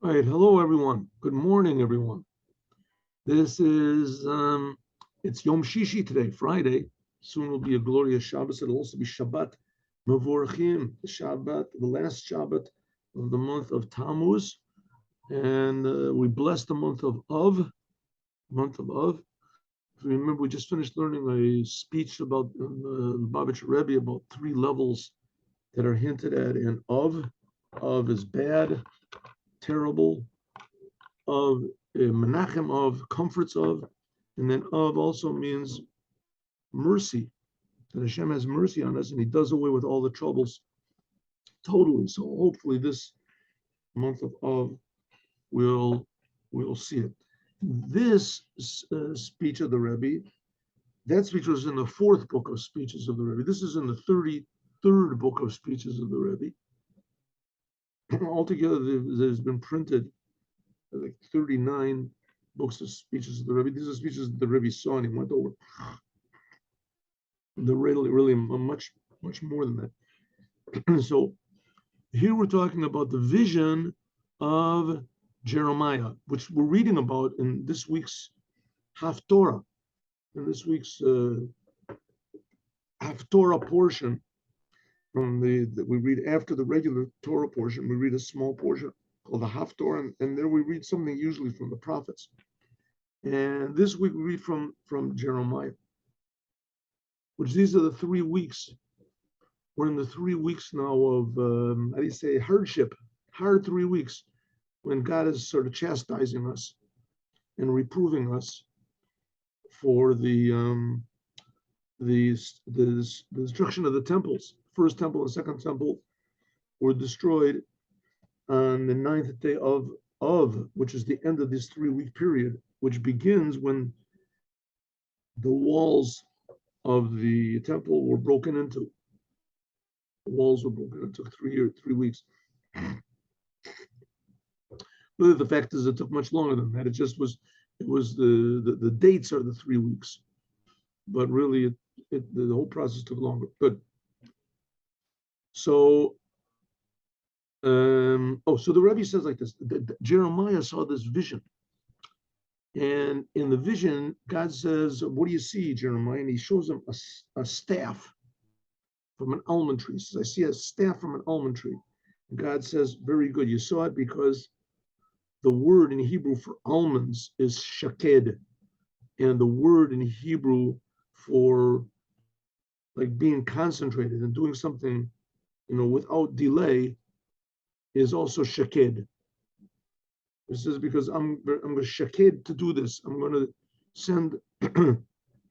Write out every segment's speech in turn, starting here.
All right, hello everyone. Good morning, everyone. This is it's Yom Shishi today, Friday. Soon will be a glorious Shabbos. It'll also be Shabbat Mevorachim, the Shabbat, the last Shabbat of the month of Tammuz, and we bless the month of Av. Month of Av. If you remember, we just finished learning a speech about the Lubavitcher Rebbe about 3 levels that are hinted at in Av. Av is bad, terrible. Of menachem, of comforts of, and then of also means mercy, that Hashem has mercy on us and He does away with all the troubles totally. So hopefully this month of we'll see it. This speech of the Rebbe, that speech was in the 4th book of speeches of the Rebbe. This is in the 33rd book of speeches of the Rebbe. Altogether, there's been printed like 39 books of speeches of the Rebbe. These are speeches that the Rebbe saw and he went over. They're really much more than that. So here we're talking about the vision of Jeremiah, which we're reading about in this week's Haftorah, in this week's Haftorah portion. From that we read after the regular Torah portion, we read a small portion called the Haftorah, and there we read something usually from the prophets. And this week we read from Jeremiah, which these are the 3 weeks. We're in the 3 weeks now of, hardship, hard 3 weeks, when God is sort of chastising us and reproving us for the destruction of the temples. First temple and second temple were destroyed on the 9th day of which is the end of this 3-week period, which begins when the walls of the temple were broken into. The walls were broken. It took 3 weeks. Really, the fact is, it took much longer than that. It was the dates are the 3 weeks, but really, the whole process took longer. Good. So. So the Rebbe says like this: Jeremiah saw this vision, and in the vision, God says, "What do you see, Jeremiah?" And He shows him a staff from an almond tree. He says, "I see a staff from an almond tree." And God says, "Very good. You saw it because the word in Hebrew for almonds is shaked, and the word in Hebrew for like being concentrated and doing something, without delay, is also shaked." This is because I'm going to shaked to do this. I'm going to send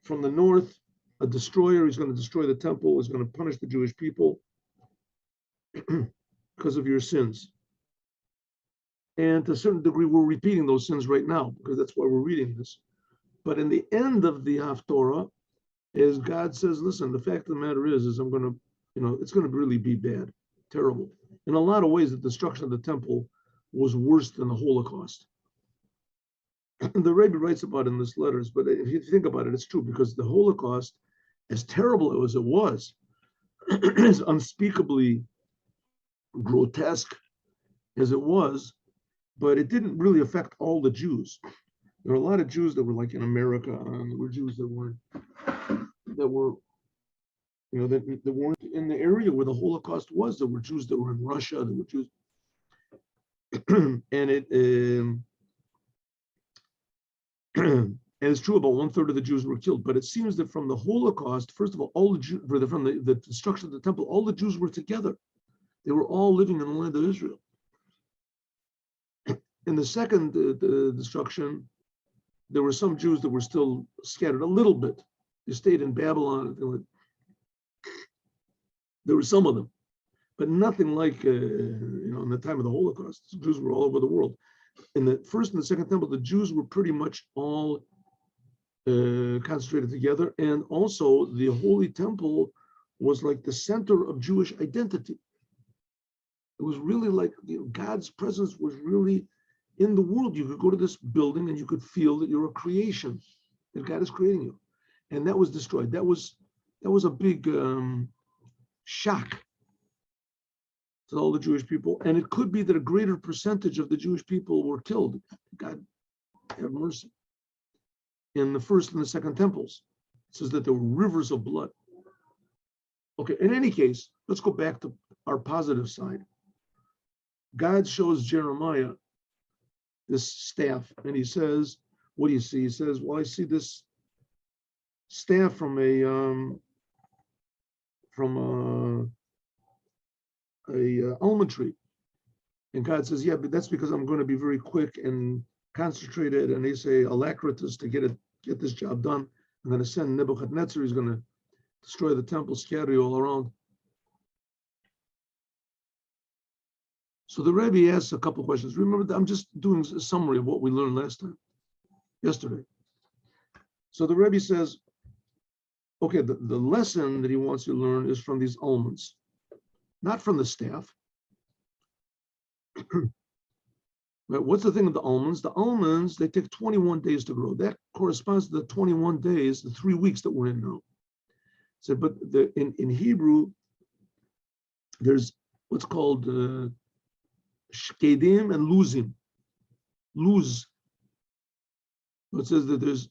from the north a destroyer. He's going to destroy the temple. He's going to punish the Jewish people because of your sins. And to a certain degree, we're repeating those sins right now because that's why we're reading this. But in the end of the Haftorah, is God says, listen, the fact of the matter is I'm going to, it's going to really be bad, terrible. In a lot of ways, the destruction of the temple was worse than the Holocaust. The Rebbe writes about it in his letters, but if you think about it, it's true, because the Holocaust, as terrible as it was, as unspeakably grotesque as it was, but it didn't really affect all the Jews. There were a lot of Jews that were like in America, and there were Jews that were that weren't in the area where the Holocaust was. There were Jews that were in Russia. There were Jews, and it and it's true, about 1/3 of the Jews were killed. But it seems that from the Holocaust, first of all the Jews, from the destruction of the temple, all the Jews were together. They were all living in the land of Israel. In the second destruction, there were some Jews that were still scattered a little bit. They stayed in Babylon. There were some of them, but nothing like in the time of the Holocaust. Jews were all over the world. In the first and the second temple, the Jews were pretty much all concentrated together, and also the Holy Temple was like the center of Jewish identity. It was really like God's presence was really in the world. You could go to this building and you could feel that you're a creation, that God is creating you, and that was destroyed. That was a big shock to all the Jewish people. And it could be that a greater percentage of the Jewish people were killed. God have mercy. In the first and the second temples, it says that there were rivers of blood. Okay, in any case, let's go back to our positive side. God shows Jeremiah this staff, and he says, what do you see? He says, well, I see this staff from a almond tree. And God says, yeah, but that's because I'm going to be very quick and concentrated, and they say alacritous to get this job done. I'm going to send Nebuchadnezzar. He's going to destroy the temple, scatter you all around. So the Rebbe asks a couple of questions. Remember, I'm just doing a summary of what we learned yesterday. So the Rebbe says, okay, the lesson that he wants you to learn is from these almonds, not from the staff. But what's the thing with the almonds? The almonds, they take 21 days to grow. That corresponds to the 21 days, the 3 weeks that we're in now. So, but in Hebrew, there's what's called shkedim and luzim. Luz. It says that there's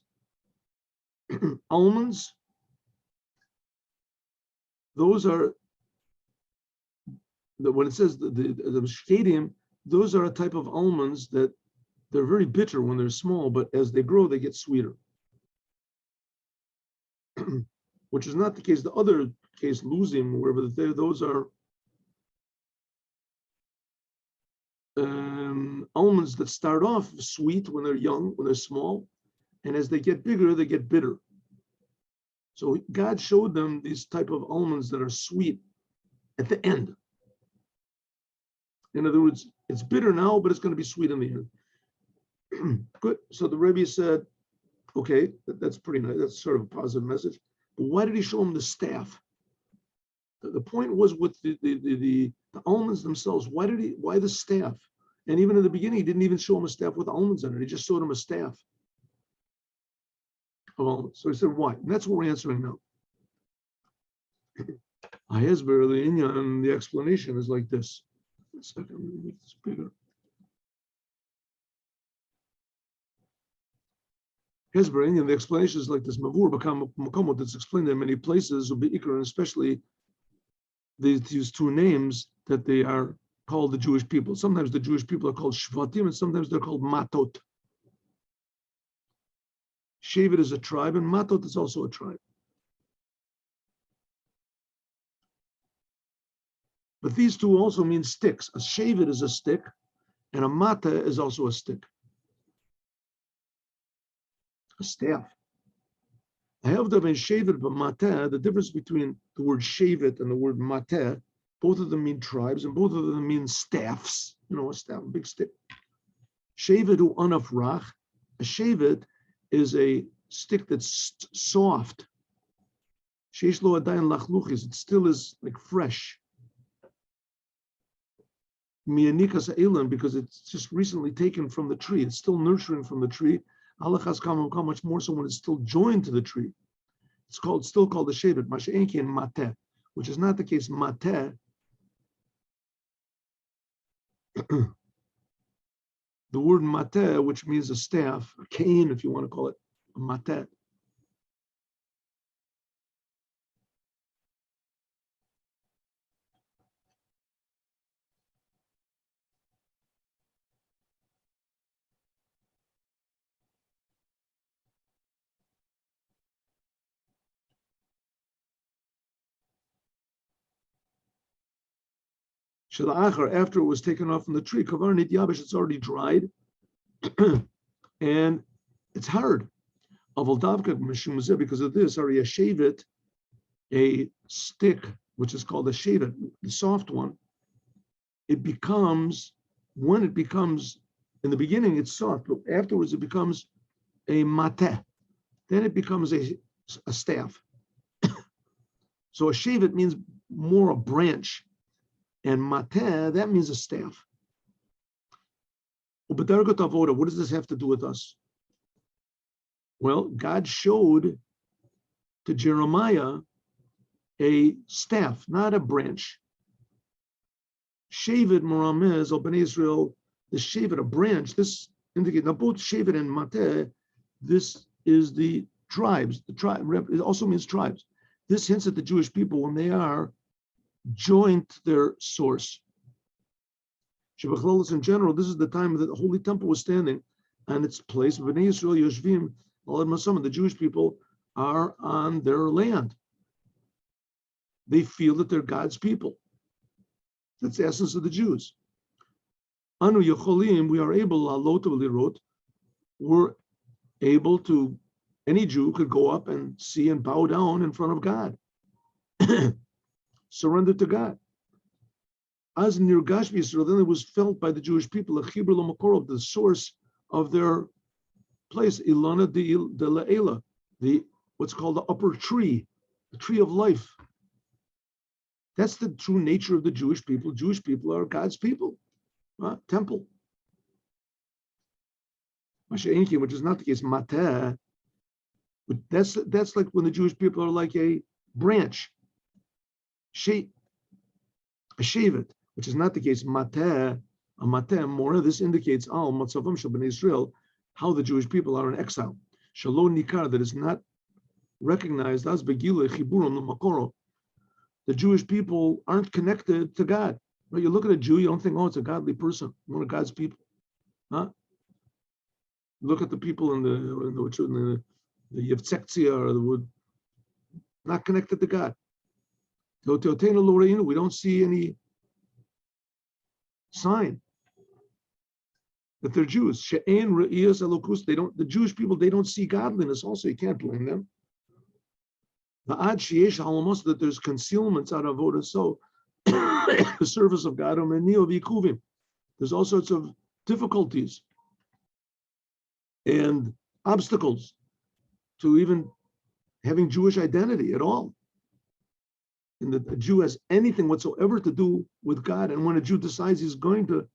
almonds. Those are when it says the shkedim, those are a type of almonds that they're very bitter when they're small, but as they grow, they get sweeter. Which is not the case. The other case, luzim, wherever those are almonds that start off sweet when they're young, when they're small, and as they get bigger, they get bitter. So God showed them these type of almonds that are sweet at the end. In other words, it's bitter now, but it's going to be sweet in the end. Good. So the Rebbe said, okay, that's pretty nice. That's sort of a positive message. But why did he show them the staff? The point was with the almonds themselves. Why the staff? And even in the beginning, he didn't even show them a staff with almonds in it. He just showed them a staff of almonds. So he said, why? And that's what we're answering now. And the explanation is like this. A second, let me make this bigger. The explanation is like this. Mavur Makomot, that's explained in many places, and especially these two names that they are called the Jewish people. Sometimes the Jewish people are called Shvatim, and sometimes they're called Matot. Shevet is a tribe, and Matot is also a tribe. But these two also mean sticks. A shevet is a stick, and a mata is also a stick. A staff. I have the shevet but mata. The difference between the word shevet and the word mata, both of them mean tribes, and both of them mean staffs. You know, a staff, a big stick. Shevet u anafrach. A shevet is a stick that's soft. Sheish lo adayin lachluchis. It still is like fresh. Mianikas elan, because it's just recently taken from the tree. It's still nurturing from the tree. Alachas how much more so when it's still joined to the tree. It's still called the shevet, masha'enki and mateh, which is not the case. Mateh, the word mateh, which means a staff, a cane, if you want to call it, a mateh. After it was taken off from the tree, kavarnit yabish, it's already dried, and it's hard. Because of this, or a shevet, a stick, which is called a shevet, the soft one, in the beginning it's soft, but afterwards it becomes a mateh. Then it becomes a staff. So a shevet means more a branch. And mateh, that means a staff. What does this have to do with us? Well, God showed to Jeremiah a staff, not a branch. Shevet Moramez or Bnei Israel, the Shevet, a branch, this indicates, now both Shevet and Mateh, this is the tribes. The tribe, it also means tribes. This hints at the Jewish people when they are joined to their source. Shebachlolis in general, this is the time that the Holy Temple was standing on its place. Bnei Israel Yoshvim, the Jewish people are on their land. They feel that they're God's people. That's the essence of the Jews. Anu Yecholim, we are able, we're able to, any Jew could go up and see and bow down in front of God. Surrender to God. As in Nirgash Yisrael, then it was felt by the Jewish people, the source of their place, Ilana de La'ela, the what's called the upper tree, the tree of life. That's the true nature of the Jewish people. Jewish people are God's people. Temple. Which is not the case. Mateh. But that's like when the Jewish people are like a branch. A shevet, which is not the case. Mateh, a mateh, more this indicates al matzavam shel bnei Israel, how the Jewish people are in exile. Shalom nikar, that is not recognized as begila chiburon l'makoro. The Jewish people aren't connected to God. Right? You look at a Jew, you don't think, oh, it's a godly person, one of God's people. Huh? Look at the people in the Yevtsektia or the wood, not connected to God. We don't see any sign that they're Jews. They don't. The Jewish people, they don't see godliness. Also, you can't blame them. The ad sheyesh halamos, that there's concealments out of avodah, so the service of God. There's all sorts of difficulties and obstacles to even having Jewish identity at all. And that a Jew has anything whatsoever to do with God. And when a Jew decides he's going to,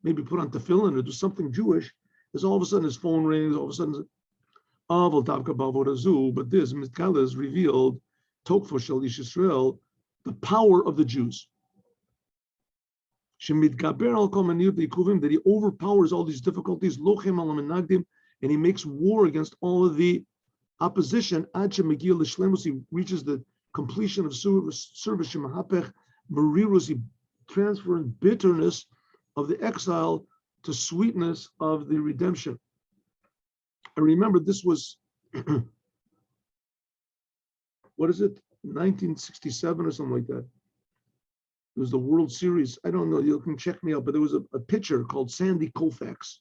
maybe put on tefillin or do something Jewish, there's all of a sudden his phone rings, all of a sudden, but this Mitkala is revealed, Tokfo Shel Ish Yisrael, the power of the Jews. That he overpowers all these difficulties, and he makes war against all of the opposition. He reaches the completion of service. He transfers bitterness of the exile to sweetness of the redemption. I remember this was, what is it, 1967 or something like that. It was the World Series. I don't know, you can check me out, but there was a pitcher called Sandy Koufax.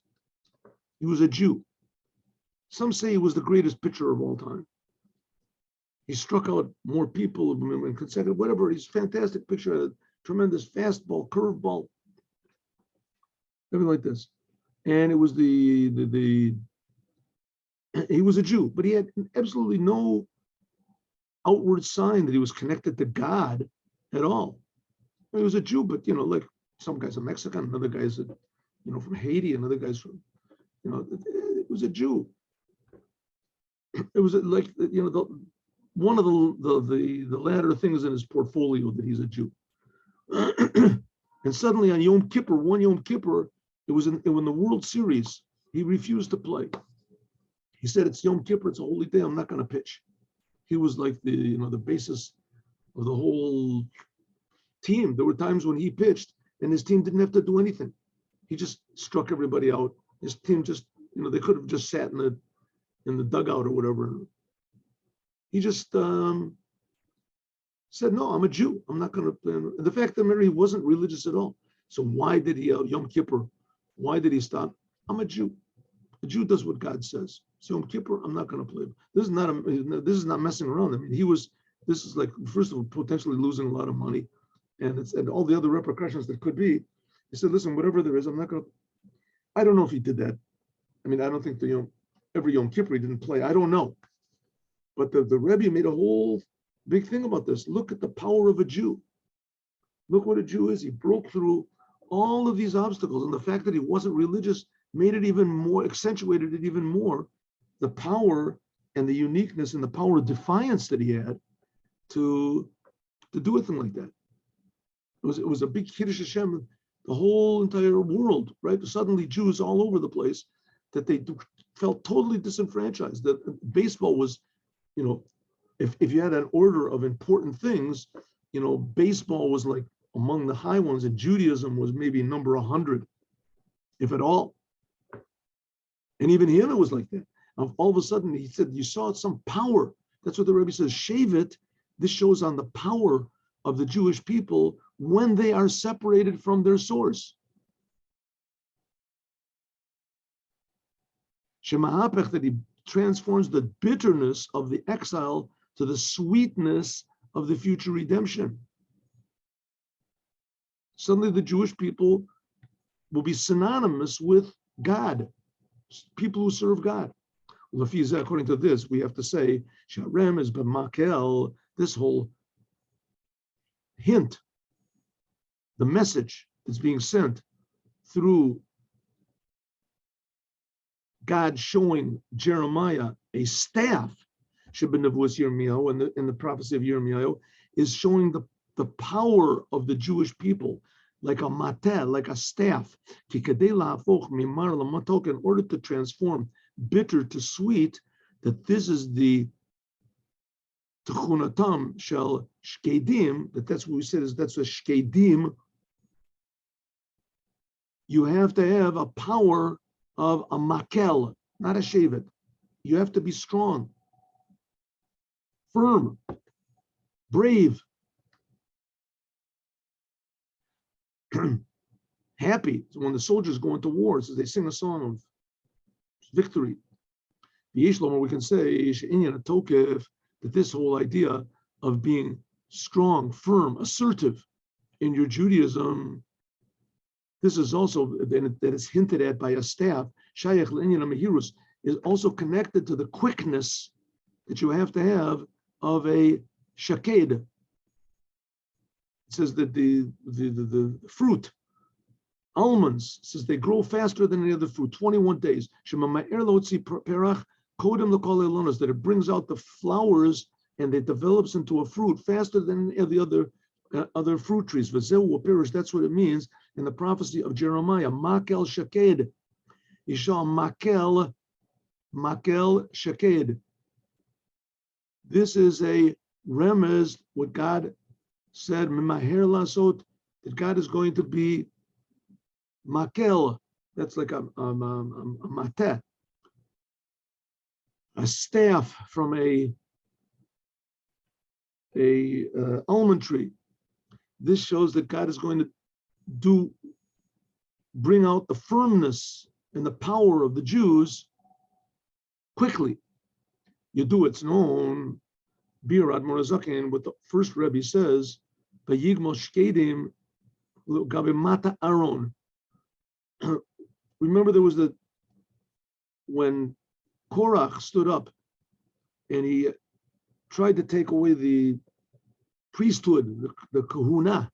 He was a Jew. Some say he was the greatest pitcher of all time. He struck out more people in consecutive, whatever. He's a fantastic pitcher, a tremendous fastball, curveball, everything like this. And it was he was a Jew, but he had absolutely no outward sign that he was connected to God at all. He was a Jew, but like some guy's a Mexican, another guy's from Haiti, another guy's from, it was a Jew. It was like one of the latter things in his portfolio that he's a Jew. And suddenly on Yom Kippur, it was in the World Series, he refused to play. He said, it's Yom Kippur, it's a holy day, I'm not going to pitch. He was like the basis of the whole team. There were times when he pitched and his team didn't have to do anything. He just struck everybody out. His team just, they could have just sat in the dugout or whatever. He just said, no, I'm a Jew. I'm not going to. The fact that he wasn't religious at all. So why did he, Yom Kippur, why did he stop? I'm a Jew. A Jew does what God says. So Yom Kippur, I'm not going to play. This is not messing around. I mean, this is like, first of all, potentially losing a lot of money and all the other repercussions that could be. He said, listen, whatever there is, I'm not going to. I don't know if he did that. I mean, I don't think every Yom Kippur he didn't play. I don't know. But the Rebbe made a whole big thing about this. Look at the power of a Jew. Look what a Jew is. He broke through all of these obstacles. And the fact that he wasn't religious made it even more, accentuated it even more, the power and the uniqueness and the power of defiance that he had to do a thing like that. It was a big Kiddush Hashem, the whole entire world, right? Suddenly Jews all over the place, that they felt totally disenfranchised. That baseball was, if you had an order of important things, baseball was like among the high ones, and Judaism was maybe number 100, if at all. And even him, it was like that. All of a sudden, he said, you saw some power. That's what the Rebbe says, shave it. This shows on the power of the Jewish people when they are separated from their source. Shemahapech, that he transforms the bitterness of the exile to the sweetness of the future redemption. Suddenly the Jewish people will be synonymous with God, people who serve God. According to this, we have to say, Sharem is b'makel, this whole hint, the message that's being sent through God showing Jeremiah a staff, Shebnevuas Yirmiyahu, in the prophecy of Yirmiyahu, is showing the power of the Jewish people, like a mateh, like a staff, in order to transform bitter to sweet, that this is the Techunatam shel shkedim, that's what we said, that's a shkedim. You have to have a power of a makel, not a shevet. You have to be strong, firm, brave, happy. When the soldiers go into war, so they sing a song of victory. The Yeshlomer, we can say that this whole idea of being strong, firm, assertive in your Judaism, this is also that is hinted at by a staff. Shayach l'inyan ha'mehirus is also connected to the quickness that you have to have of a shaked. It says that the fruit, almonds, says they grow faster than any other fruit. 21 days. That it brings out the flowers and it develops into a fruit faster than the other fruit trees. That's what it means in the prophecy of Jeremiah. Makel shaked. Isha makel shaked. This is a remez, what God said, Mimaher lasot, that God is going to be makel. That's like a mateh, a staff from a almond tree. This shows that God is going to bring out the firmness and the power of the Jews quickly. It's known, Birad Morazakin, what the first Rebbe says, Vayigmol shkedim gabimata Aaron. Remember, there was when Korach stood up and he tried to take away the priesthood, the kahuna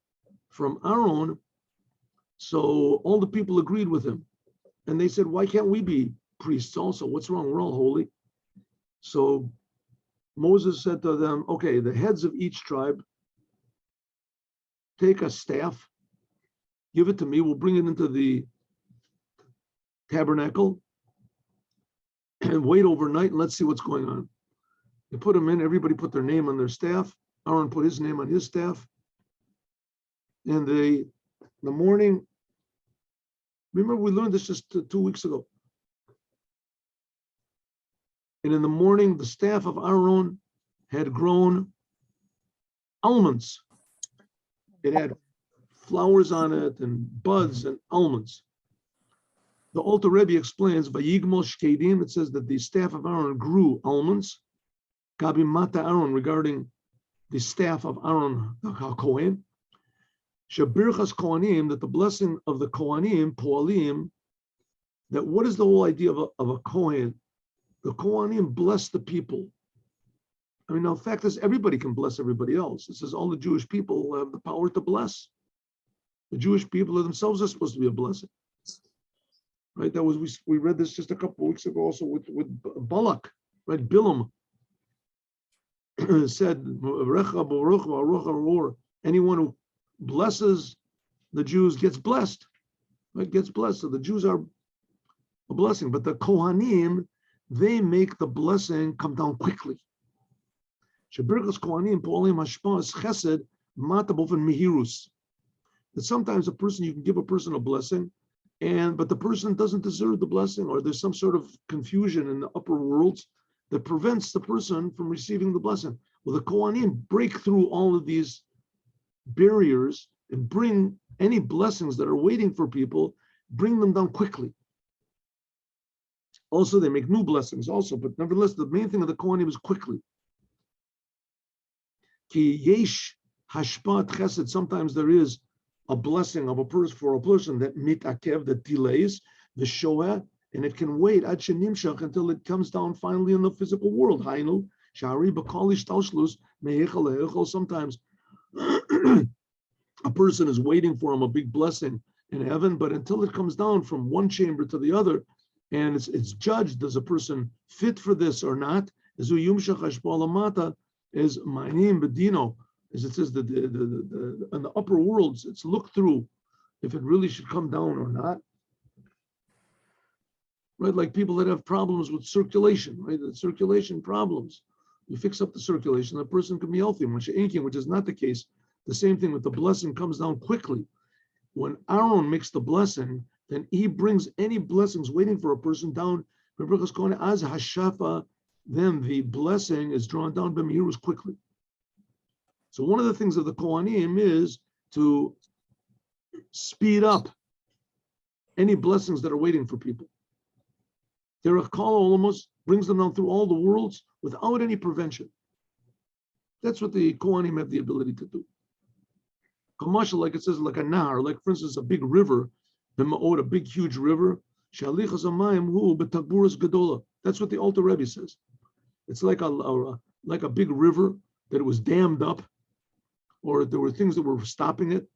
from Aaron. So all the people agreed with him. And they said, why can't we be priests also? What's wrong? We're all holy. So Moses said to them, okay, the heads of each tribe, take a staff, give it to me. We'll bring it into the tabernacle and wait overnight and let's see what's going on. They put them in, everybody put their name on their staff. Aaron put his name on his staff. And in the morning, remember we learned this just 2 weeks ago. And in the morning, the staff of Aaron had grown almonds. It had flowers on it and buds and almonds. The Alter Rebbe explains, Vayigmol shkedim, it says that the staff of Aaron grew almonds. Gabi mata Aaron, regarding the staff of Aaron, the Kohen. Shabirchas Kohanim, that the blessing of the Kohanim, Poalim, that what is the whole idea of a Kohen? The Kohanim bless the people. I mean, now, the fact is, everybody can bless everybody else. It says all the Jewish people have the power to bless. The Jewish people themselves are supposed to be a blessing. Right? That was we read this just a couple of weeks ago also with Balak, right? Bilam said, anyone who blesses the Jews gets blessed. Right? Gets blessed. So the Jews are a blessing. But the Kohanim, they make the blessing come down quickly. That sometimes you can give a person a blessing, but the person doesn't deserve the blessing, or there's some sort of confusion in the upper worlds that prevents the person from receiving the blessing. Well, the Kohanim break through all of these barriers and bring any blessings that are waiting for people, bring them down quickly. Also, they make new blessings also, but nevertheless, the main thing of the Kohanim is quickly. Ki yesh hashpat chesed, sometimes there is a blessing of a person for a person that mitakev, that delays the shoah, and it can wait ad shenimshach until it comes down finally in the physical world. Hainu shari b'kolish talshlus meichel leichel. Sometimes a person is waiting for him a big blessing in heaven, but until it comes down from one chamber to the other, and it's judged, does a person fit for this or not? Zu yumshach hashpalamata is ma'anim bedino, as it says, in the upper worlds, it's looked through if it really should come down or not. Right, like people that have problems with circulation, right? The circulation problems. You fix up the circulation, the person can be healthy. When you're inking, which is not the case, the same thing with the blessing comes down quickly. When Aaron makes the blessing, then he brings any blessings waiting for a person down. As hashafa, then the blessing is drawn down by Mehirus quickly. So one of the things of the Kohanim is to speed up any blessings that are waiting for people. Derech Kol Olamos brings them down through all the worlds without any prevention. That's what the Kohanim have the ability to do. Kamasha, like it says, like a nahar, like for instance, a big river, a big huge river. That's what the Alter Rebbe says. It's like a big river that was dammed up, or there were things that were stopping it.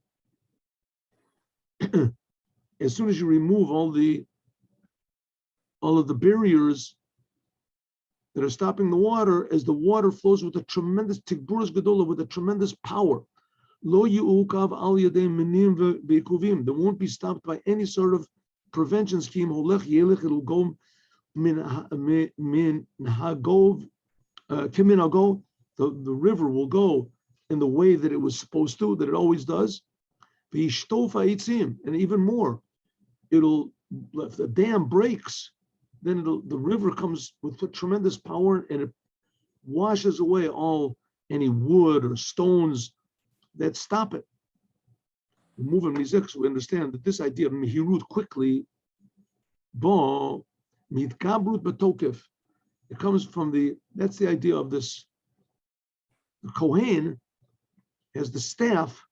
As soon as you remove all of the barriers that are stopping the water, as the water flows with a tremendous tigburas gedola, with a tremendous power, lo yu'ukav al yadei minim ve'ikuvim, they won't be stopped by any sort of prevention scheme. Holech yelech, it'll go min hagov kimin hagov, the river will go in the way that it was supposed to, that it always does. V'yishtof ha'itzim, and even more, if the dam breaks, then the river comes with tremendous power, and it washes away any wood or stones that stop it. We understand that this idea of mihirut, quickly, it comes from that's the idea of this. The Kohen has the staff.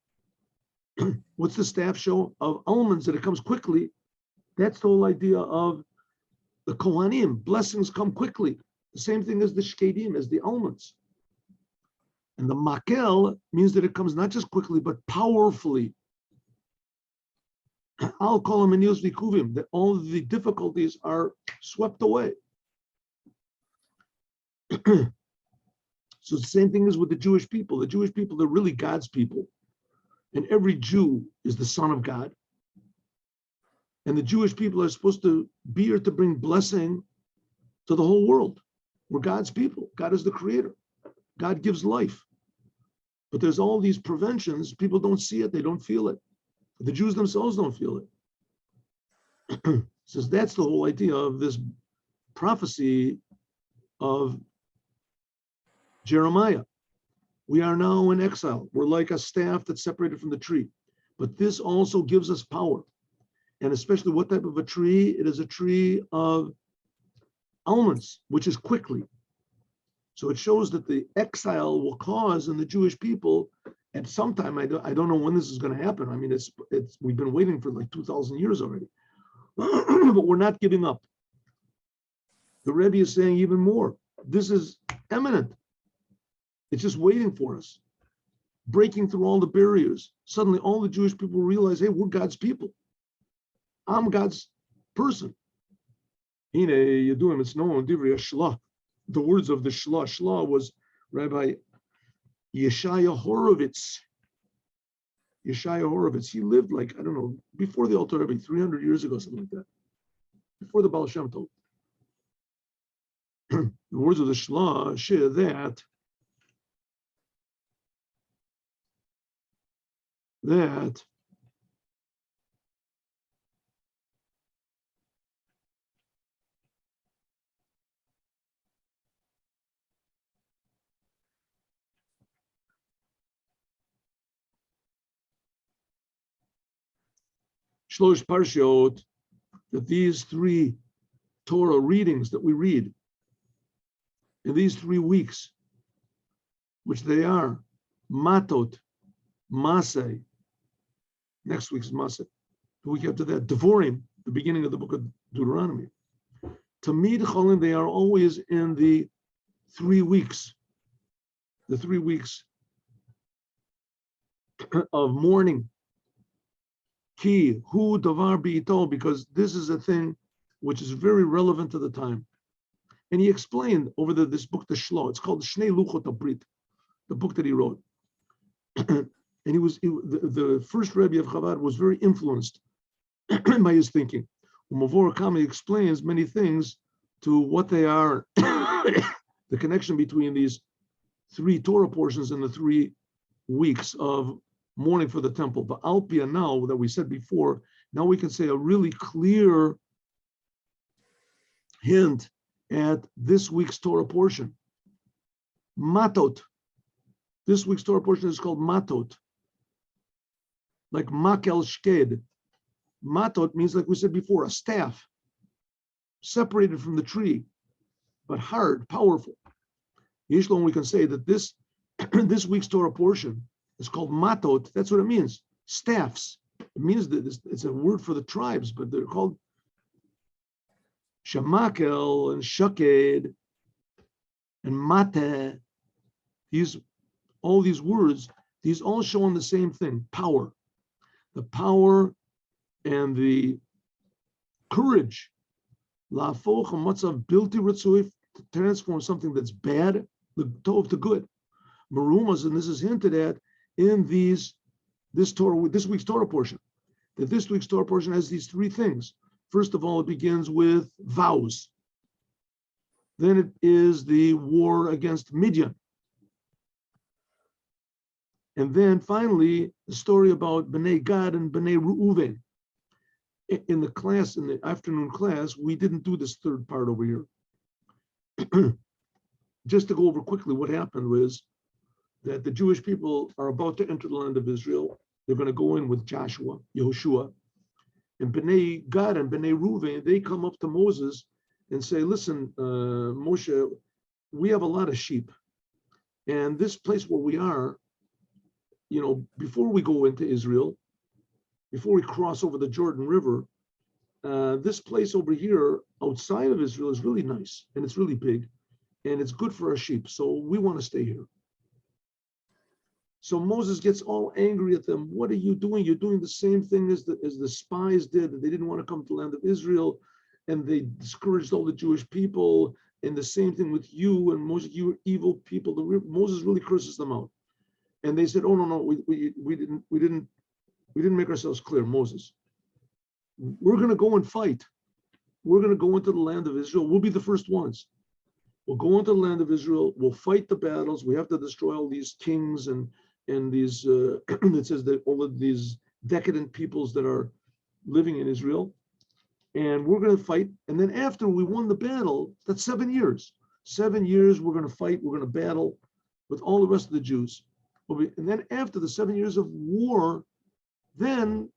What's the staff show? Of almonds, that it comes quickly. That's the whole idea of the Kohanim. Blessings come quickly. The same thing as the Shkedim, as the almonds. And the Makel means that it comes not just quickly, but powerfully. I'll call them Enios Vikuvim, that all of the difficulties are swept away. So the same thing is with the Jewish people. The Jewish people, they're really God's people. And every Jew is the son of God. And the Jewish people are supposed to be here to bring blessing to the whole world. We're God's people. God is the creator. God gives life. But there's all these preventions. People don't see it. They don't feel it. The Jews themselves don't feel it. So that's the whole idea of this prophecy of Jeremiah. We are now in exile. We're like a staff that's separated from the tree. But this also gives us power. And especially what type of a tree? It is a tree of almonds, which is quickly. So it shows that the exile will cause in the Jewish people at some time. I don't know when this is going to happen. I mean, we've been waiting for like 2,000 years already. But we're not giving up. The Rebbe is saying even more. This is imminent. It's just waiting for us. Breaking through all the barriers. Suddenly all the Jewish people realize, hey, we're God's people. I'm God's person. You do him. It's known. The words of the Shlah. Shlah was Rabbi Yeshaya Horovitz. Yeshaya Horovitz. He lived like, I don't know, before the Alter Rebbe, 300 years ago, something like that. Before the Baal Shem Tov. The words of the Shlah share that Shlosh Parshiot, that these three Torah readings that we read in these 3 weeks, which they are Matot, Maseh, next week's Maseh, the week after that, Devorim, the beginning of the book of Deuteronomy. Tamid Cholim, they are always in the 3 weeks, the 3 weeks of mourning. Ki hu davar bi'ito, because this is a thing which is very relevant to the time. And he explained over this book, the Shlo. It's called Shnei Luchot HaBrit, the book that he wrote. And the first Rebbe of Chabad was very influenced by his thinking. Umavor Kami explains many things to what they are, the connection between these 3 Torah portions and the 3 weeks of mourning for the temple. But Alpia, now that we said before, now we can say a really clear hint at this week's Torah portion. Matot. This week's Torah portion is called Matot. Like Makel Shked. Matot means, like we said before, a staff separated from the tree, but hard, powerful. Yishlon, we can say that this week's Torah portion is called Matot. That's what it means, staffs. It means that it's a word for the tribes, but they're called Shamakel and Shaked and Mate. All these words, these all show on the same thing, power. The power and the courage. Lafoch matzav bilti ritzui, to transform something that's bad, the tov to good. Marumas, and this is hinted at in this week's Torah portion. That this week's Torah portion has these 3 things. First of all, it begins with vows. Then it is the war against Midian. And then finally, the story about Bnei Gad and Bnei Reuven. In the afternoon class, we didn't do this 3rd part over here. Just to go over quickly, what happened was that the Jewish people are about to enter the land of Israel. They're going to go in with Joshua, Yehoshua. And Bnei Gad and Bnei Reuven, they come up to Moses and say, listen, Moshe, we have a lot of sheep. And this place where we are, before we go into Israel, before we cross over the Jordan River, this place over here outside of Israel is really nice, and it's really big, and it's good for our sheep. So we want to stay here. So Moses gets all angry at them. What are you doing? You're doing the same thing as the spies did. They didn't want to come to the land of Israel, and they discouraged all the Jewish people. And the same thing with you and Moses. You were evil people. Moses really curses them out. And they said, "Oh no, we didn't make ourselves clear, Moses. We're going to go and fight. We're going to go into the land of Israel. We'll be the first ones. We'll go into the land of Israel. We'll fight the battles. We have to destroy all these kings and these, it says that all of these decadent peoples that are living in Israel. And we're going to fight. And then after we won the battle, that's 7 years. 7 years, we're going to fight. We're going to battle with all the rest of the Jews. And then after the 7 years of war, then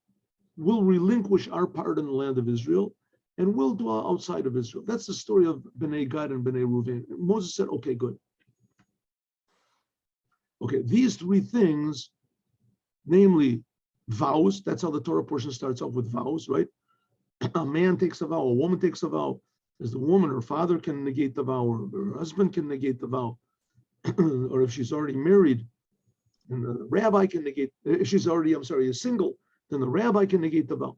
we'll relinquish our part in the land of Israel, and we'll dwell outside of Israel. That's the story of Bnei Gad and Bnei Reuven. Moses said, okay, good. Okay, these 3 things, namely vows, that's how the Torah portion starts off, with vows, right? A man takes a vow, a woman takes a vow. As the woman, her father can negate the vow, or her husband can negate the vow. Or if she's already married, and the rabbi can negate, if she's already, is single, then the rabbi can negate the vow.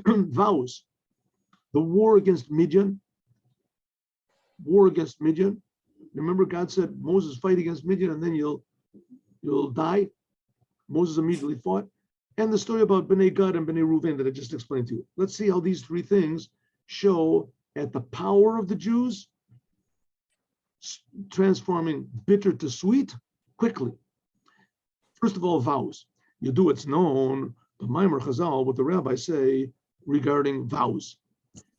Vows. The war against Midian. Remember, God said, Moses, fight against Midian and then you'll die. Moses immediately fought, and the story about Bnei Gad and Bnei Reuven that I just explained to you. Let's see how these three things show at the power of the Jews transforming bitter to sweet quickly. First of all, vows. You do what's known, the Maimer Chazal, what the rabbis say regarding vows.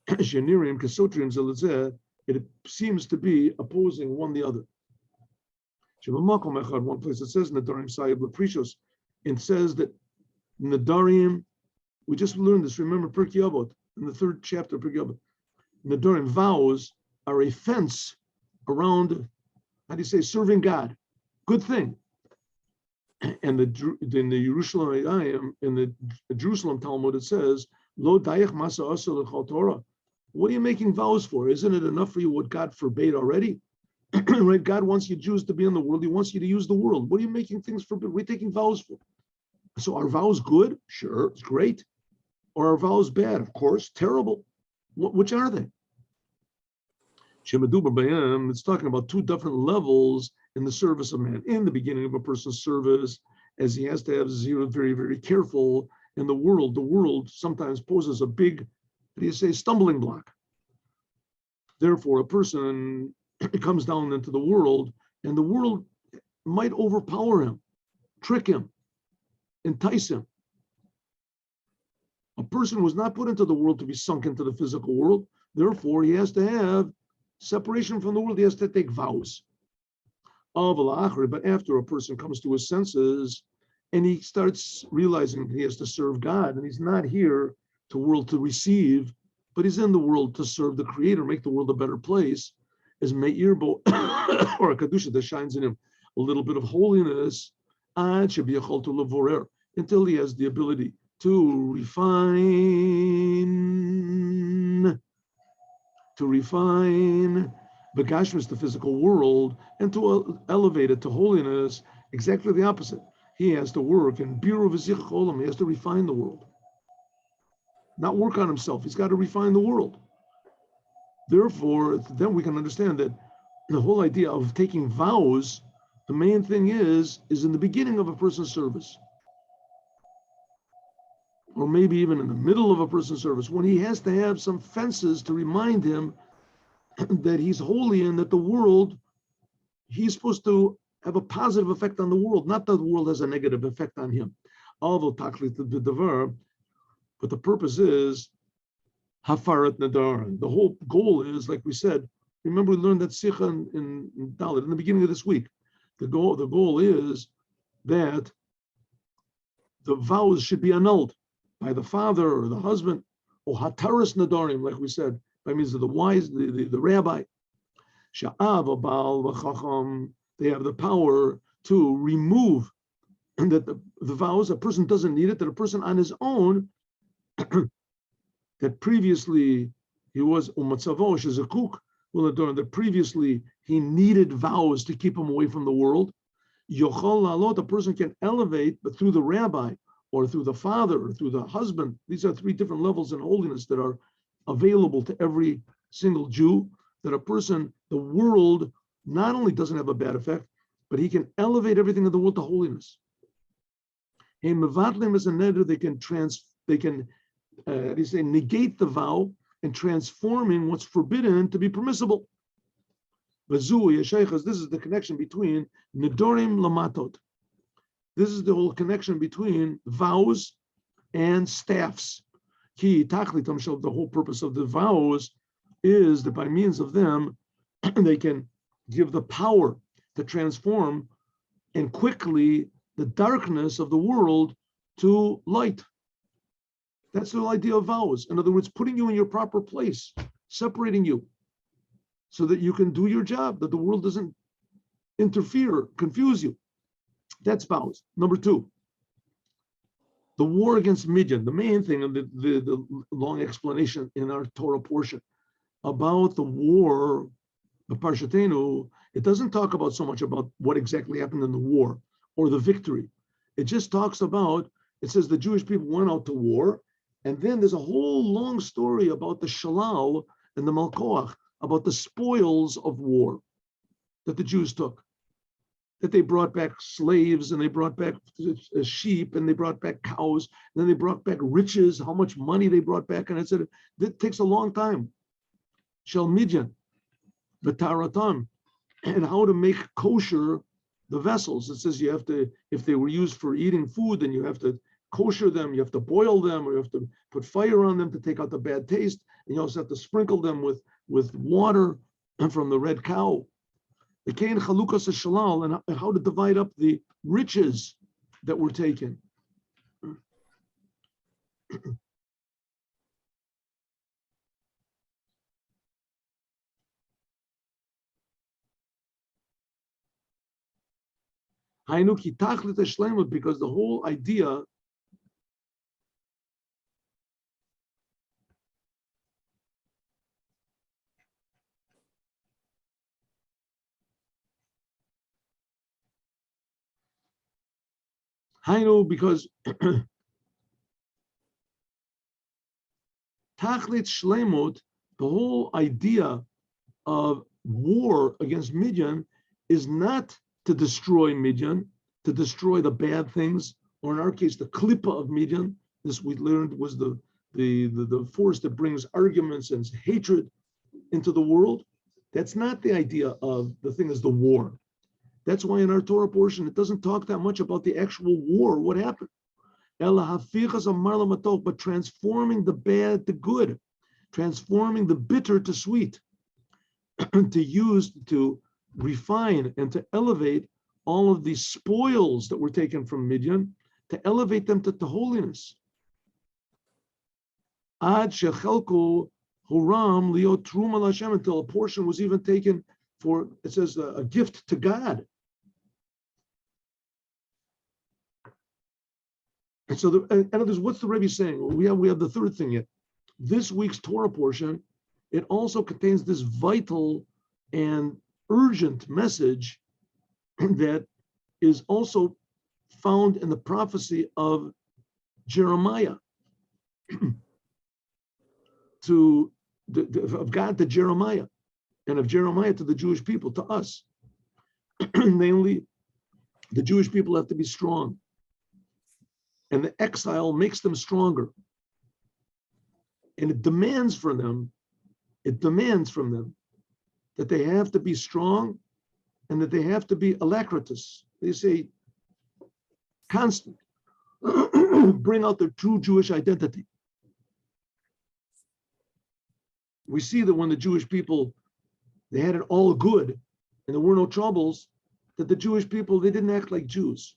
It seems to be opposing one the other. One place it says Nadarim Sayib Leprishos, it says that Nadarim, we just learned this, remember Pirkei Avot, in the 3rd chapter of Pirkei Avot. Nadarim, vows, are a fence around, serving God. Good thing. And in the Jerusalem Talmud, it says, Lo dayach masa asa l'chal Torah. What are you making vows for? Isn't it enough for you what God forbade already? Right? God wants you Jews to be in the world. He wants you to use the world. What are you making things forbidden? What are you taking vows for? So are vows good? Sure, it's great. Or are vows bad? Of course, terrible. Which are they? It's talking about two different levels in the service of man. In the beginning of a person's service, as he has to have zero, very, very careful. In the world sometimes poses a big, stumbling block. Therefore, a person comes down into the world, and the world might overpower him, trick him, entice him. A person was not put into the world to be sunk into the physical world. Therefore, he has to have separation from the world. He has to take vows. But after a person comes to his senses and he starts realizing he has to serve God, and he's not here to world to receive, but he's in the world to serve the Creator, make the world a better place, as Me'irbo, or a Kedusha that shines in him, a little bit of holiness, until he has the ability to refine Begashmis, the physical world, and to elevate it to holiness. Exactly the opposite. He has to work in Biru V'zich Cholam. He has to refine the world. Not work on himself. He's got to refine the world. Therefore, then we can understand that the whole idea of taking vows, the main thing is in the beginning of a person's service. Or maybe even in the middle of a person's service, when he has to have some fences to remind him that he's holy and that the world, he's supposed to have a positive effect on the world, not that the world has a negative effect on him. Although taklit b'davar, but the purpose is hafarat nadar. The whole goal is, like we said, remember we learned that Sichot in Dalit in the beginning of this week. The goal is that the vows should be annulled by the father or the husband, or hataras nadarim, like we said, by means of the wise, the rabbi. Sha'av abal v'chacham, they have the power to remove, and that the vows, a person doesn't need it, that a person on his own, that previously he was umatzavo shezakuk, that previously he needed vows to keep him away from the world. Yochol lalot, a person can elevate, but through the rabbi, or through the father, or through the husband. These are three different levels in holiness that are available to every single Jew, that a person, the world, not only doesn't have a bad effect, but he can elevate everything in the world to holiness. Hey, mevatlim is a neder, they can negate the vow and transforming what's forbidden to be permissible. This is the connection between nedorim lamatot. This is the whole connection between vows and staffs. The whole purpose of the vows is that by means of them, they can give the power to transform and quickly the darkness of the world to light. That's the whole idea of vows. In other words, putting you in your proper place, separating you so that you can do your job, that the world doesn't interfere, confuse you. That's vows. Number two, the war against Midian. The main thing, and the long explanation in our Torah portion about the war, the Parshatenu, it doesn't talk about so much about what exactly happened in the war or the victory. It just talks about, it says the Jewish people went out to war, and then there's a whole long story about the Shalal and the Malkoach, about the spoils of war that the Jews took. that they brought back slaves and they brought back sheep and they brought back cows. And then they brought back riches, how much money they brought back. And I said, that takes a long time. Shel Midyan, V'taratam, and how to make kosher the vessels. It says you have to, if they were used for eating food, then you have to kosher them, you have to boil them, or you have to put fire on them to take out the bad taste. And you also have to sprinkle them with water from the red cow. The Kain Chalukas Shalal, and how to divide up the riches that were taken. Because the whole idea because Tachlit Shlemut, the whole idea of war against Midian is not to destroy Midian, to destroy the bad things, or in our case, the klippa of Midian. This we learned was the force that brings arguments and hatred into the world. That's not the idea of the thing is the war. That's why in our Torah portion, it doesn't talk that much about the actual war, what happened. But transforming the bad to good, transforming the bitter to sweet, to refine and to elevate all of these spoils that were taken from Midian, to elevate them to holiness. Ad shechelko horam liot truma l'Hashem, until a portion was even taken for, it says, a gift to God. And so, and others, what's the Rebbe saying? Well, we have the third thing yet. This week's Torah portion, it also contains this vital and urgent message that is also found in the prophecy of Jeremiah, of God to Jeremiah, and of Jeremiah to the Jewish people, to us. Namely, the Jewish people have to be strong. And the exile makes them stronger. And it demands from them that they have to be strong and that they have to be alacritous. They say constant, bring out their true Jewish identity. We see that when the Jewish people, they had it all good and there were no troubles, that the Jewish people, they didn't act like Jews.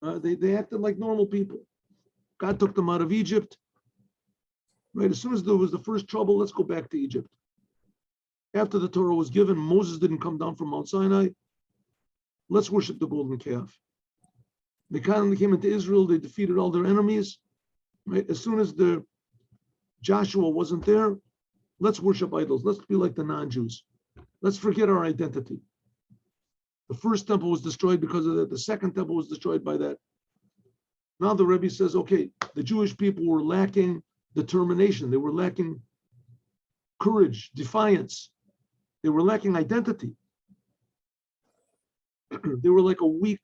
They acted like normal people. God took them out of Egypt. Right, as soon as there was the first trouble, let's go back to Egypt. After the Torah was given, Moses didn't come down from Mount Sinai. Let's worship the golden calf. They kind of came into Israel. They defeated all their enemies. Right, as soon as Joshua wasn't there, let's worship idols. Let's be like the non-Jews. Let's forget our identity. The first temple was destroyed because of that. The second temple was destroyed by that. Now the Rebbe says, okay, the Jewish people were lacking determination. They were lacking courage, defiance. They were lacking identity. They were like a weak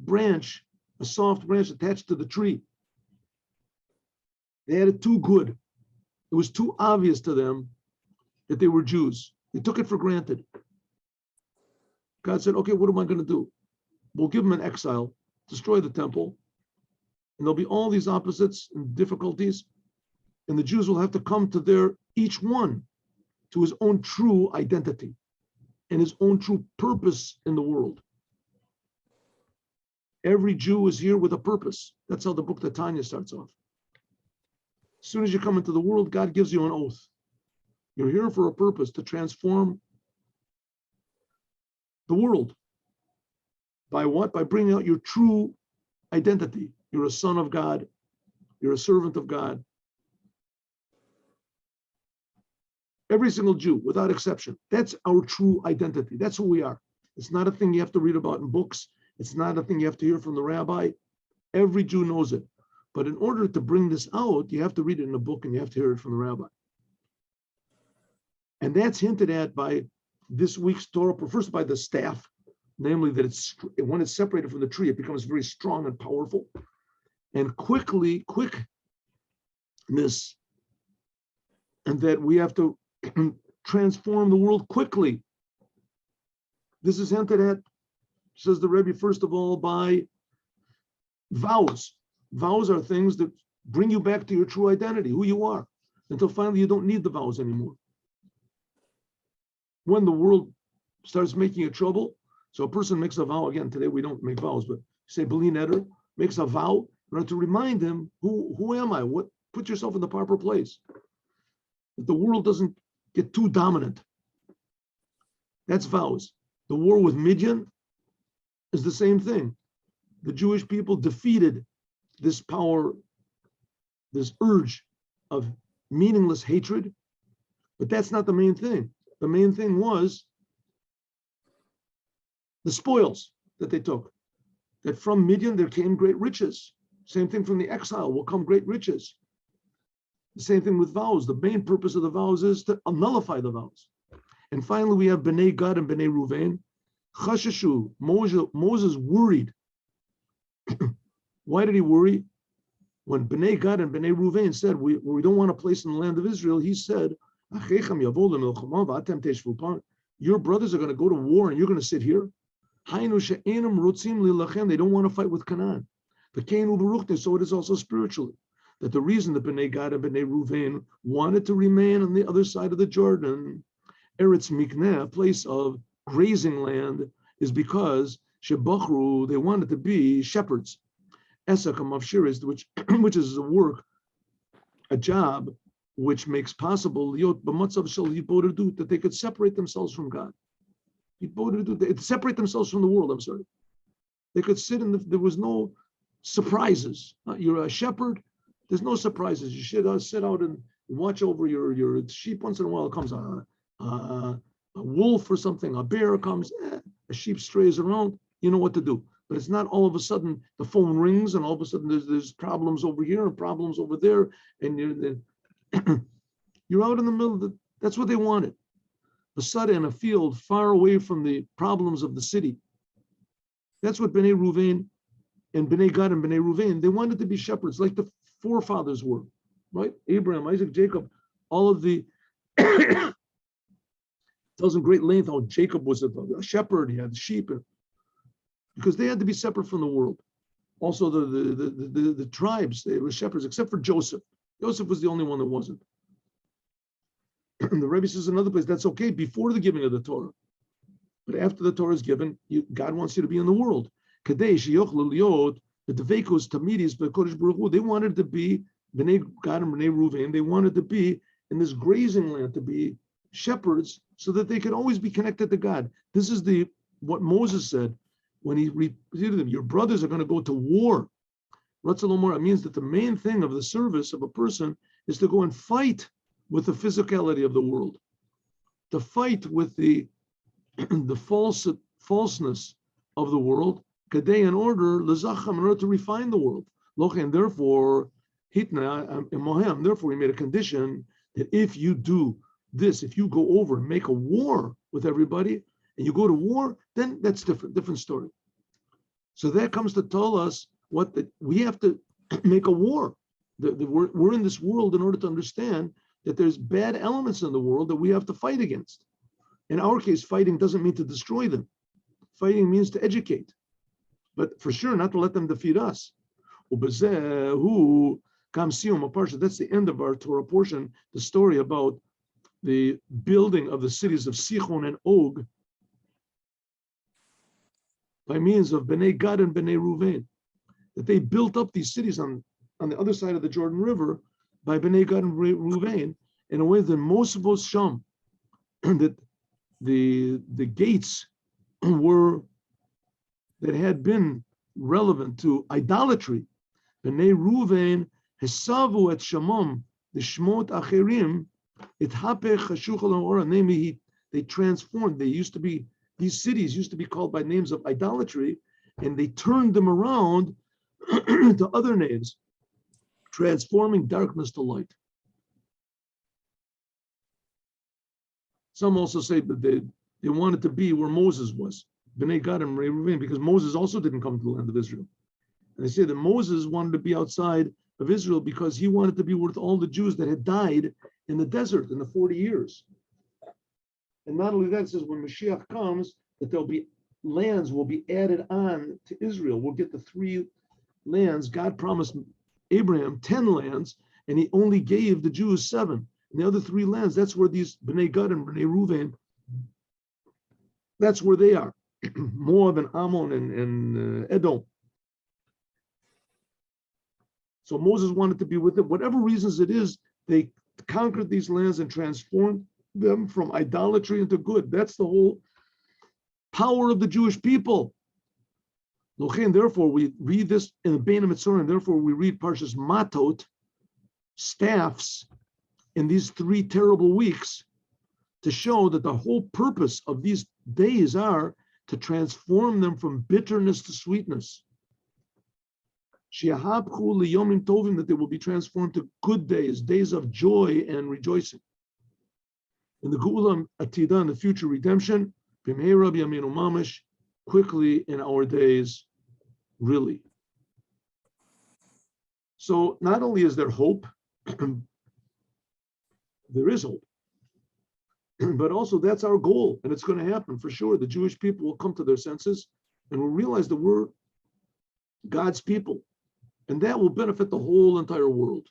branch, a soft branch attached to the tree. They had it too good. It was too obvious to them that they were Jews. They took it for granted. God said, okay, what am I going to do? We'll give them an exile, destroy the temple, and there'll be all these opposites and difficulties, and the Jews will have to come to each one to his own true identity and his own true purpose in the world. Every Jew is here with a purpose. That's how the book of Tanya starts off. As soon as you come into the world, God gives you an oath. You're here for a purpose, to transform the world. By what? By bringing out your true identity. You're a son of God. You're a servant of God. Every single Jew, without exception. That's our true identity. That's who we are. It's not a thing you have to read about in books. It's not a thing you have to hear from the rabbi. Every Jew knows it. But in order to bring this out, you have to read it in a book and you have to hear it from the rabbi. And that's hinted at by this week's Torah, first by the staff, namely that when it's separated from the tree, it becomes very strong and powerful, and quickness, and that we have to transform the world quickly. This is hinted at, says the Rebbe, first of all, by vows. Vows are things that bring you back to your true identity, who you are, until finally you don't need the vows anymore. When the world starts making you trouble, so a person makes a vow, again, today we don't make vows, but say Belin Eder makes a vow in order to remind him, who am I? What? Put yourself in the proper place. That the world doesn't get too dominant. That's vows. The war with Midian is the same thing. The Jewish people defeated this power, this urge of meaningless hatred, but that's not the main thing. The main thing was the spoils that they took. That from Midian there came great riches. Same thing from the exile will come great riches. The same thing with vows. The main purpose of the vows is to nullify the vows. And finally, we have Bnei Gad and Bnei Ruvain. Chashashu, Moses worried. Why did he worry? When Bnei Gad and Bnei Ruvain said, we don't want a place in the land of Israel, he said, your brothers are going to go to war and you're going to sit here. They don't want to fight with Canaan. So it is also spiritually. That the reason that Bnei Gad and Bnei Ruvain wanted to remain on the other side of the Jordan, Eretz Mikneh, a place of grazing land, is because Shebachru, they wanted to be shepherds. Esakam of Shiris, which is a work, a job, which makes possible that they could separate themselves from God. Separate themselves from the world, I'm sorry. They could sit there was no surprises. You're a shepherd, there's no surprises. You should sit out and watch over your sheep. Once in a while comes a wolf or something, a bear comes, a sheep strays around, you know what to do. But it's not all of a sudden the phone rings and all of a sudden there's problems over here and problems over there, and you're out in the middle of that's what they wanted. Basada in a field far away from the problems of the city. That's what Bnei Ruvain and Bnei Gad and Bnei Ruvain, they wanted to be shepherds like the forefathers were, right? Abraham, Isaac, Jacob, all of the tells in great length how Jacob was a shepherd, he had sheep, because they had to be separate from the world. Also, the tribes, they were shepherds, except for Joseph. Joseph was the only one that wasn't. And the Rebbe says in another place, that's okay before the giving of the Torah. But after the Torah is given, God wants you to be in the world. They wanted to be Bnei Gad and Bnei Ruvain. They wanted to be in this grazing land, to be shepherds, so that they could always be connected to God. This is what Moses said when he repeated them. Your brothers are going to go to war. It means that the main thing of the service of a person is to go and fight with the physicality of the world, to fight with the falseness of the world, in order to refine the world. And therefore, he made a condition that if you do this, if you go over and make a war with everybody, and you go to war, then that's different story. So that comes to tell us we have to make a war. We're in this world in order to understand that there's bad elements in the world that we have to fight against. In our case, fighting doesn't mean to destroy them. Fighting means to educate, but for sure not to let them defeat us. That's the end of our Torah portion, the story about the building of the cities of Sichot and Og by means of Bnei Gad and Bnei Ruvain, that they built up these cities on the other side of the Jordan River by Bnei Gad and Ruvain in a way that Moshiach Sham, that the gates that had been relevant to idolatry. Bnei Ruvain hesavu et shamam the shmot acherim it hapech hashuch al namely they transformed. These cities used to be called by names of idolatry, and they turned them around to other names, transforming darkness to light. Some also say that they wanted to be where Moses was, Bnei Gad and Reuven, because Moses also didn't come to the land of Israel. And they say that Moses wanted to be outside of Israel because he wanted to be with all the Jews that had died in the desert in the 40 years. And not only that, it says when Moshiach comes, that there'll be lands will be added on to Israel. We'll get the 3 lands. God promised Abraham 10 lands, and he only gave the Jews 7. And the other 3 lands, that's where these Bnei Gad and Bnei Reuven, that's where they are. Moab and Ammon and Edom. So Moses wanted to be with them. Whatever reasons it is, they conquered these lands and transformed them from idolatry into good. That's the whole power of the Jewish people. Therefore, we read this in the Bein HaMetzorim, and therefore we read Parshas Matot, staffs, in these 3 terrible weeks to show that the whole purpose of these days are to transform them from bitterness to sweetness. Shiahabchu liyomim tovim, that they will be transformed to good days, days of joy and rejoicing. In the Geula Atidah, in the future redemption, b'meira b'yameinu mamish, quickly in our days, really. So not only is there hope, there is hope, but also that's our goal, and it's going to happen for sure. The Jewish people will come to their senses and will realize that we're God's people, and that will benefit the whole entire world.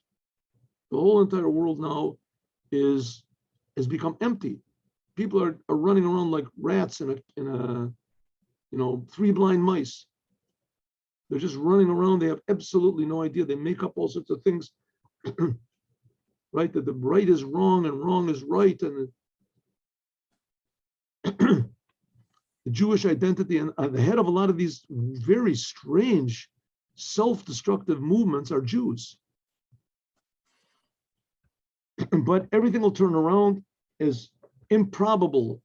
The whole entire world now has become empty. People are running around like rats in a 3 blind mice. They're just running around. They have absolutely no idea. They make up all sorts of things, right? That the right is wrong and wrong is right, and the Jewish identity, and the head of a lot of these very strange, self-destructive movements are Jews. But everything will turn around, as improbable,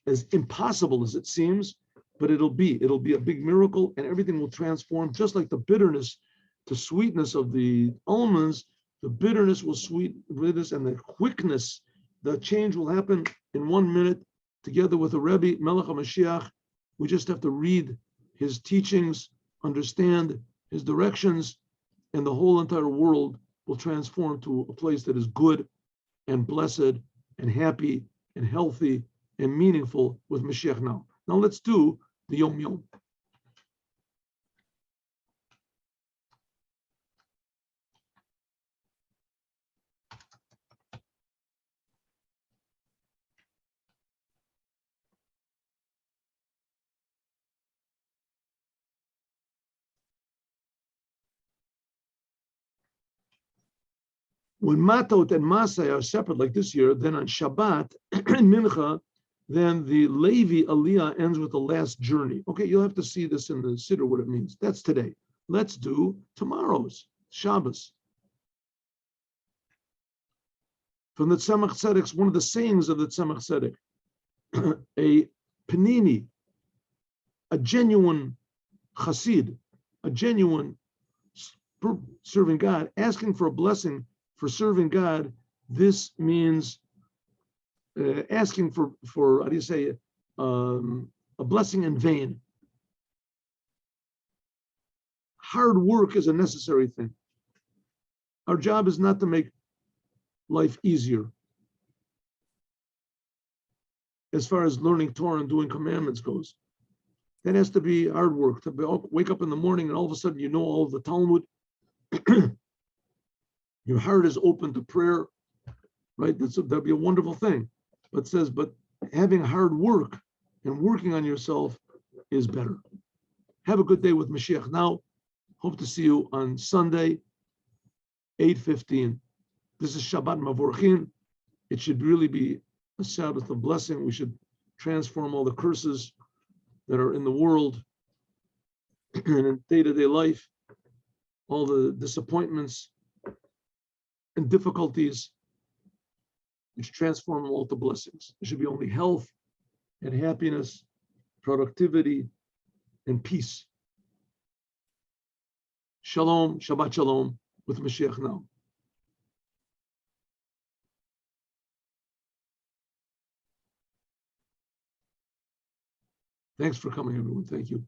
as impossible as it seems, but it'll be a big miracle, and everything will transform, just like the bitterness to sweetness of the almonds. The bitterness will sweetness, and the quickness, the change will happen in 1 minute, together with the Rebbe, Melech HaMashiach. We just have to read his teachings, understand his directions, and the whole entire world will transform to a place that is good and blessed and happy and healthy and meaningful with Moshiach now. Now let's do the Yom Yom. When Matot and Masai are separate, like this year, then on Shabbat and Mincha, then the Levi Aliyah ends with the last journey. Okay, you'll have to see this in the Siddur, what it means. That's today. Let's do tomorrow's Shabbos. From the Tzemach Tzedek, one of the sayings of the Tzemach Tzedek, a panini, a genuine chassid, a genuine serving God, asking for a blessing for serving God. This means asking for how do you say it, a blessing in vain. Hard work is a necessary thing. Our job is not to make life easier. As far as learning Torah and doing commandments goes, that has to be hard work. To wake up in the morning and all of a sudden you know all of the Talmud. Your heart is open to prayer, right? That'd be a wonderful thing. But it says, but having hard work and working on yourself is better. Have a good day with Moshiach now. Hope to see you on Sunday, 8:15. This is Shabbat Mavorchin. It should really be a Sabbath of blessing. We should transform all the curses that are in the world and in day-to-day life, all the disappointments and difficulties. We should transform them all to blessings. There should be only health and happiness, productivity, and peace. Shalom, Shabbat Shalom with Moshiach now. Thanks for coming, everyone. Thank you.